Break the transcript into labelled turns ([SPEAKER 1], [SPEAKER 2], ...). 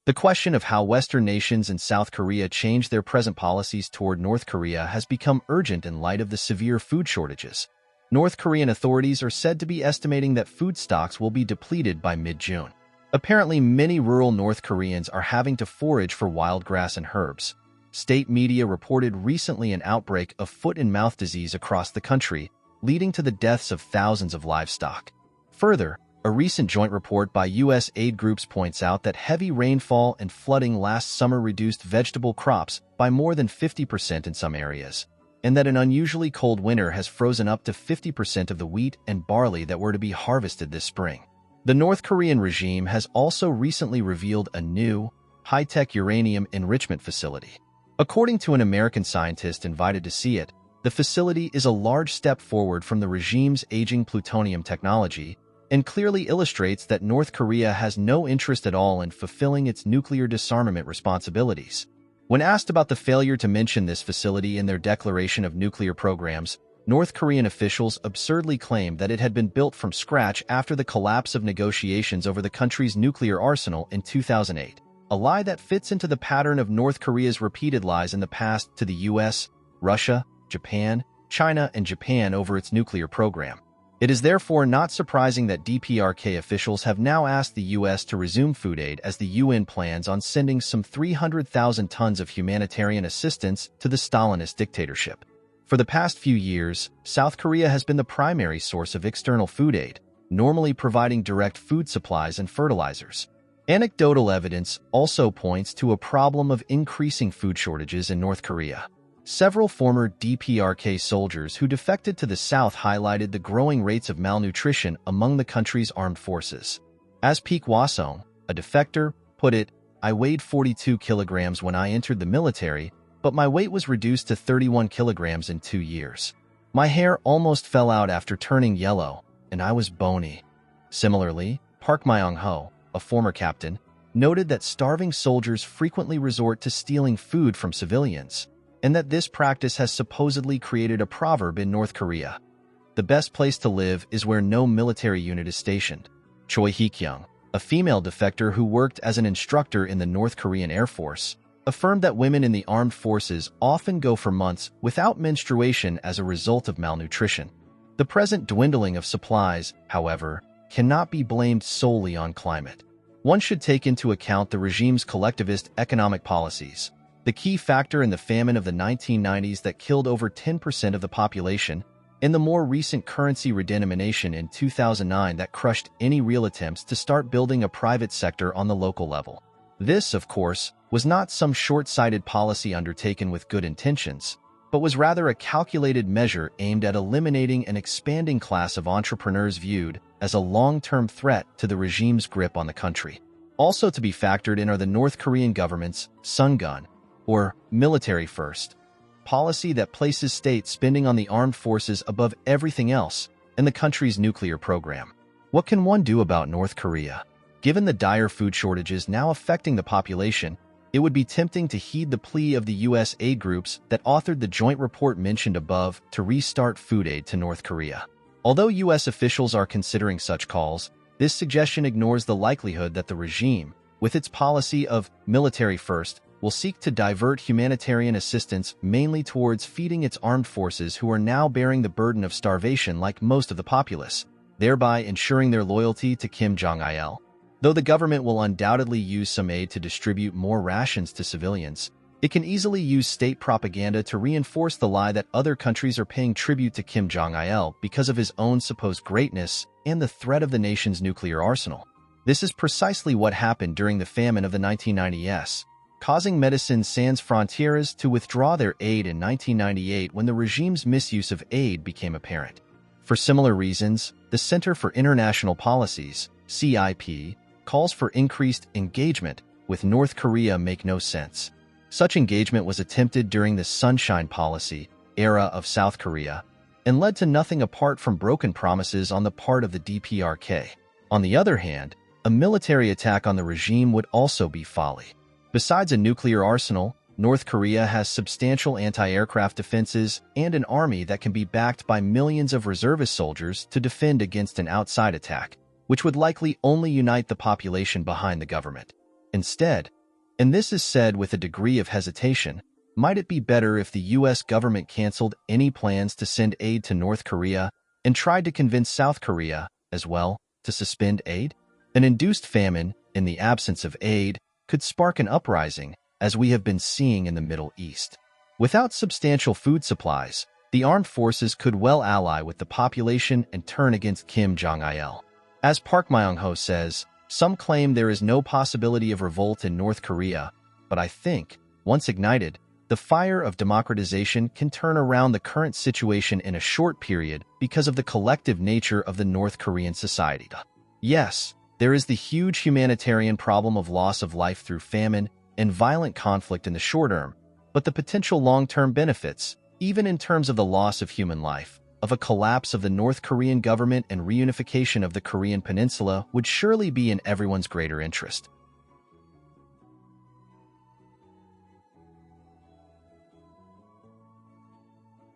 [SPEAKER 1] The question of how Western nations and South Korea change their present policies toward North Korea has become urgent in light of the severe food shortages. North Korean authorities are said to be estimating that food stocks will be depleted by mid-June. Apparently, many rural North Koreans are having to forage for wild grass and herbs. State media reported recently an outbreak of foot-and-mouth disease across the country, leading to the deaths of thousands of livestock. Further, a recent joint report by U.S. aid groups points out that heavy rainfall and flooding last summer reduced vegetable crops by more than 50% in some areas, and that an unusually cold winter has frozen up to 50% of the wheat and barley that were to be harvested this spring. The North Korean regime has also recently revealed a new, high-tech uranium enrichment facility. According to an American scientist invited to see it, the facility is a large step forward from the regime's aging plutonium technology and clearly illustrates that North Korea has no interest at all in fulfilling its nuclear disarmament responsibilities. When asked about the failure to mention this facility in their declaration of nuclear programs, North Korean officials absurdly claimed that it had been built from scratch after the collapse of negotiations over the country's nuclear arsenal in 2008, a lie that fits into the pattern of North Korea's repeated lies in the past to the US, Russia, Japan, China, and Japan over its nuclear program. It is therefore not surprising that DPRK officials have now asked the U.S. to resume food aid as the UN plans on sending some 300,000 tons of humanitarian assistance to the Stalinist dictatorship. For the past few years, South Korea has been the primary source of external food aid, normally providing direct food supplies and fertilizers. Anecdotal evidence also points to a problem of increasing food shortages in North Korea. Several former DPRK soldiers who defected to the South highlighted the growing rates of malnutrition among the country's armed forces. As Peek Wasong, a defector, put it, "I weighed 42 kilograms when I entered the military, but my weight was reduced to 31 kilograms in 2 years. My hair almost fell out after turning yellow, and I was bony." Similarly, Park Myung-ho, a former captain, noted that starving soldiers frequently resort to stealing food from civilians, and that this practice has supposedly created a proverb in North Korea. The best place to live is where no military unit is stationed. Choi Hee-kyung, a female defector who worked as an instructor in the North Korean Air Force, affirmed that women in the armed forces often go for months without menstruation as a result of malnutrition. The present dwindling of supplies, however, cannot be blamed solely on climate. One should take into account the regime's collectivist economic policies. The key factor in the famine of the 1990s that killed over 10% of the population, and the more recent currency redenomination in 2009 that crushed any real attempts to start building a private sector on the local level. This, of course, was not some short-sighted policy undertaken with good intentions, but was rather a calculated measure aimed at eliminating an expanding class of entrepreneurs viewed as a long-term threat to the regime's grip on the country. Also to be factored in are the North Korean government's Sungun, or military first, policy that places state spending on the armed forces above everything else, and the country's nuclear program. What can one do about North Korea? Given the dire food shortages now affecting the population, it would be tempting to heed the plea of the U.S. aid groups that authored the joint report mentioned above to restart food aid to North Korea. Although U.S. officials are considering such calls, this suggestion ignores the likelihood that the regime, with its policy of military first, will seek to divert humanitarian assistance mainly towards feeding its armed forces who are now bearing the burden of starvation like most of the populace, thereby ensuring their loyalty to Kim Jong-il. Though the government will undoubtedly use some aid to distribute more rations to civilians, it can easily use state propaganda to reinforce the lie that other countries are paying tribute to Kim Jong-il because of his own supposed greatness and the threat of the nation's nuclear arsenal. This is precisely what happened during the famine of the 1990s, causing Médecins Sans Frontières to withdraw their aid in 1998 when the regime's misuse of aid became apparent. For similar reasons, the Center for International Policies, CIP, calls for increased engagement with North Korea make no sense. Such engagement was attempted during the Sunshine Policy era of South Korea and led to nothing apart from broken promises on the part of the DPRK. On the other hand, a military attack on the regime would also be folly. Besides a nuclear arsenal, North Korea has substantial anti-aircraft defenses and an army that can be backed by millions of reservist soldiers to defend against an outside attack, which would likely only unite the population behind the government. Instead, and this is said with a degree of hesitation, might it be better if the US government canceled any plans to send aid to North Korea and tried to convince South Korea, as well, to suspend aid? An induced famine, in the absence of aid, could spark an uprising, as we have been seeing in the Middle East. Without substantial food supplies, the armed forces could well ally with the population and turn against Kim Jong-il. As Park Myung-ho says, some claim there is no possibility of revolt in North Korea, but I think, once ignited, the fire of democratization can turn around the current situation in a short period because of the collective nature of the North Korean society. Yes, there is the huge humanitarian problem of loss of life through famine and violent conflict in the short term, but the potential long-term benefits, even in terms of the loss of human life, of a collapse of the North Korean government and reunification of the Korean peninsula would surely be in everyone's greater interest.